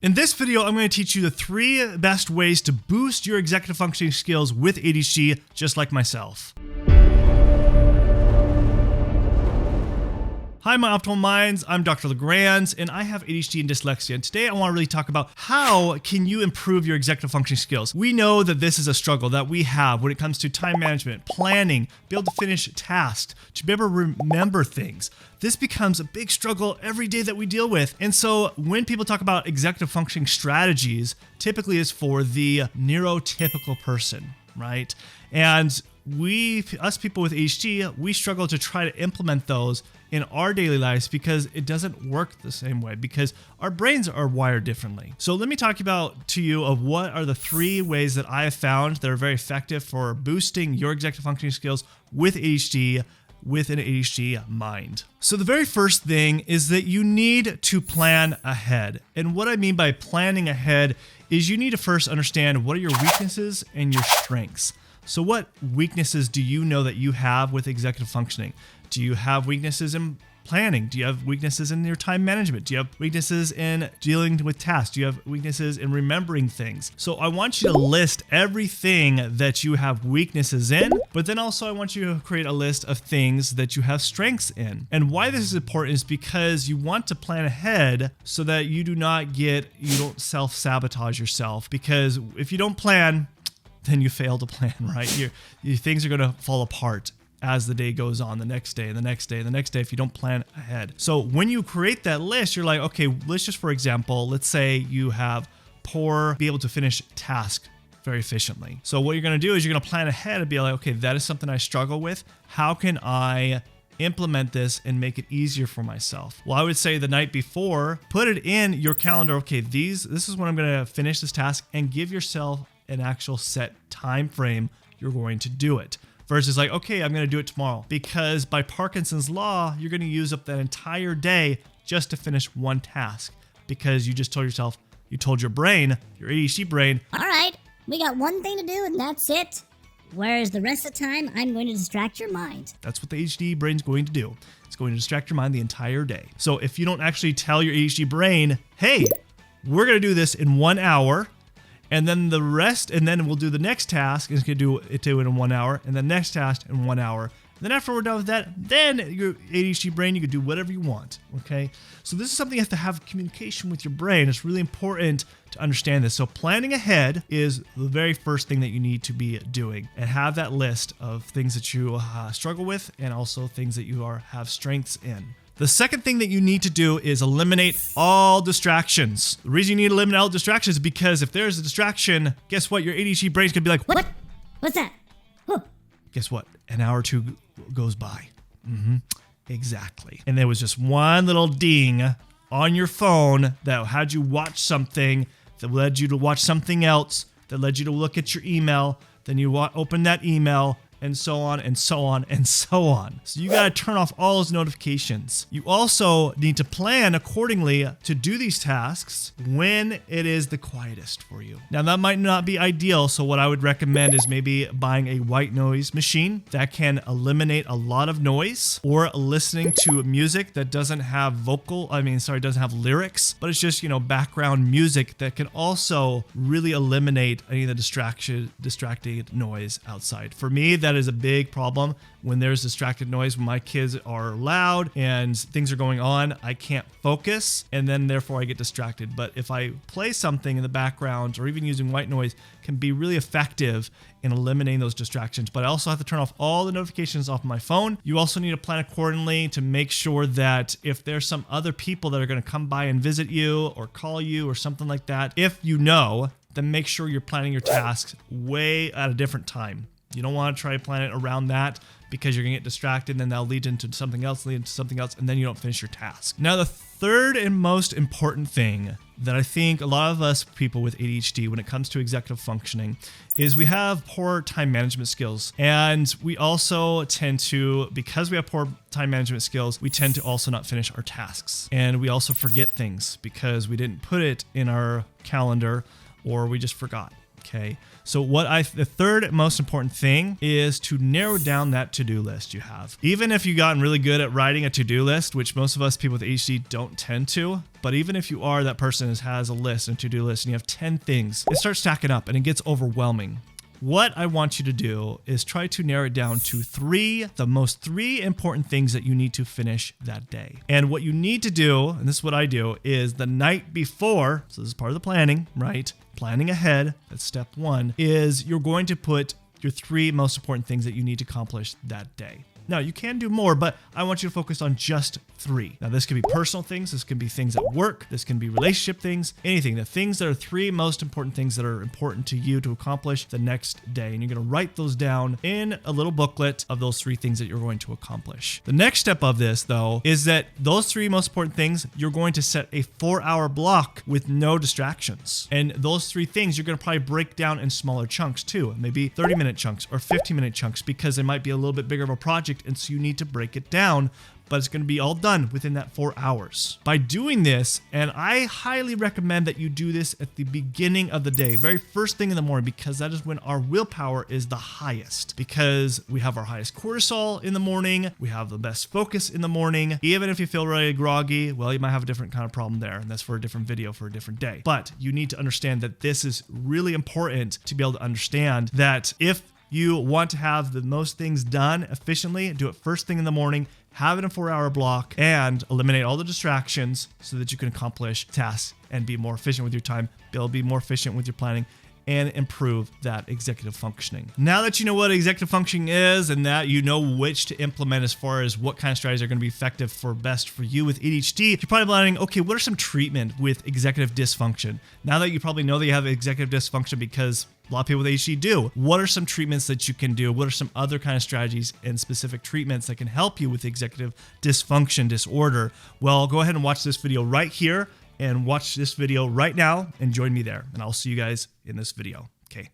In this video, I'm going to teach you the 3 best ways to boost your executive functioning skills with ADHD, just like myself. Hi, my optimal minds. I'm Dr. LeGrand, and I have ADHD and dyslexia. And today I want to really talk about how can you improve your executive functioning skills. We know that this is a struggle that we have when it comes to time management, planning, be able to finish tasks, to be able to remember things. This becomes a big struggle every day that we deal with. And so when people talk about executive functioning strategies, typically it's for the neurotypical person, right? And us people with ADHD, we struggle to try to implement those in our daily lives because it doesn't work the same way because our brains are wired differently. So let me talk to you of what are the 3 ways that I have found that are very effective for boosting your executive functioning skills with ADHD, with an ADHD mind. So the very first thing is that you need to plan ahead. And what I mean by planning ahead is you need to first understand what are your weaknesses and your strengths. So what weaknesses do you know that you have with executive functioning? Do you have weaknesses in planning? Do you have weaknesses in your time management? Do you have weaknesses in dealing with tasks? Do you have weaknesses in remembering things? So I want you to list everything that you have weaknesses in, but then also I want you to create a list of things that you have strengths in. And why this is important is because you want to plan ahead so that you don't self-sabotage yourself. Because if you don't plan, then you fail to plan, right? Your things are going to fall apart as the day goes on, the next day, and the next day, and the next day, if you don't plan ahead. So when you create that list, you're like, okay, let's just, for example, let's say you have be able to finish tasks very efficiently. So what you're going to do is you're going to plan ahead and be like, okay, that is something I struggle with. How can I implement this and make it easier for myself? Well, I would say the night before, put it in your calendar. Okay, this is when I'm going to finish this task, and give yourself an actual set time frame you're going to do it. Versus like, okay, I'm going to do it tomorrow. Because by Parkinson's law, you're going to use up that entire day just to finish one task. Because you just told your brain, your ADHD brain, all right, we got one thing to do and that's it. Whereas the rest of the time, I'm going to distract your mind. That's what the ADHD brain's going to do. It's going to distract your mind the entire day. So if you don't actually tell your ADHD brain, hey, we're going to do this in 1 hour, and then the rest, and then we'll do the next task, and it's going to do it in 1 hour, and the next task in 1 hour. And then after we're done with that, then your ADHD brain, you can do whatever you want, okay? So this is something you have to have communication with your brain. It's really important to understand this. So planning ahead is the very first thing that you need to be doing, and have that list of things that you struggle with and also things that you have strengths in. The second thing that you need to do is eliminate all distractions. The reason you need to eliminate all distractions is because if there's a distraction, guess what? Your ADHD brain's gonna be like, what? What's that? Huh. Guess what? An hour or 2 goes by. Exactly. And there was just one little ding on your phone that had you watch something, that led you to watch something else, that led you to look at your email, then you open that email, and so on and so on and so on. So you got to turn off all those notifications. You also need to plan accordingly to do these tasks when it is the quietest for you. Now that might not be ideal, so what I would recommend is maybe buying a white noise machine that can eliminate a lot of noise, or listening to music that doesn't have doesn't have lyrics, but it's just, background music that can also really eliminate any of the distracting noise outside. For me, that is a big problem when there's distracted noise. When my kids are loud and things are going on, I can't focus, and then therefore I get distracted. But if I play something in the background, or even using white noise, can be really effective in eliminating those distractions. But I also have to turn off all the notifications off my phone. You also need to plan accordingly to make sure that if there's some other people that are going to come by and visit you or call you or something like that, if you know, then make sure you're planning your tasks way at a different time. You don't want to try to plan it around that, because you're going to get distracted, and then that'll lead into something else, and then you don't finish your task. Now, the third and most important thing that I think a lot of us people with ADHD, when it comes to executive functioning, is we have poor time management skills. And we also tend to, because we have poor time management skills, we tend to also not finish our tasks. And we also forget things because we didn't put it in our calendar, or we just forgot. Okay, so the third most important thing is to narrow down that to-do list you have. Even if you've gotten really good at writing a to-do list, which most of us people with ADHD don't tend to, but even if you are that person who has a list, a to-do list, and you have 10 things, it starts stacking up and it gets overwhelming. What I want you to do is try to narrow it down to the most three important things that you need to finish that day. And what you need to do, and this is what I do, is the night before, so this is part of the planning, right? Planning ahead, that's step one, is you're going to put your three most important things that you need to accomplish that day. Now, you can do more, but I want you to focus on just 3. Now, this can be personal things. This can be things at work. This can be relationship things, anything. The things that are 3 most important things that are important to you to accomplish the next day. And you're going to write those down in a little booklet of those 3 things that you're going to accomplish. The next step of this, though, is that those 3 most important things, you're going to set a 4-hour block with no distractions. And those 3 things, you're going to probably break down in smaller chunks too. Maybe 30-minute chunks or 15-minute chunks, because it might be a little bit bigger of a project. And so you need to break it down, but it's going to be all done within that 4 hours. By doing this, and I highly recommend that you do this at the beginning of the day, very first thing in the morning, because that is when our willpower is the highest, because we have our highest cortisol in the morning, we have the best focus in the morning. Even if you feel really groggy, well, you might have a different kind of problem there, and that's for a different video for a different day. But you need to understand that this is really important to be able to understand that if you want to have the most things done efficiently, do it first thing in the morning, have it in a 4-hour block, and eliminate all the distractions so that you can accomplish tasks and be more efficient with your time, be able to be more efficient with your planning, and improve that executive functioning. Now that you know what executive functioning is and that you know which to implement as far as what kind of strategies are going to be effective for best for you with ADHD, you're probably wondering, okay, what are some treatment with executive dysfunction? Now that you probably know that you have executive dysfunction because a lot of people with ADHD do, what are some treatments that you can do? What are some other kind of strategies and specific treatments that can help you with executive dysfunction disorder? Well, go ahead and watch this video right here and watch this video right now and join me there. And I'll see you guys in this video. Okay.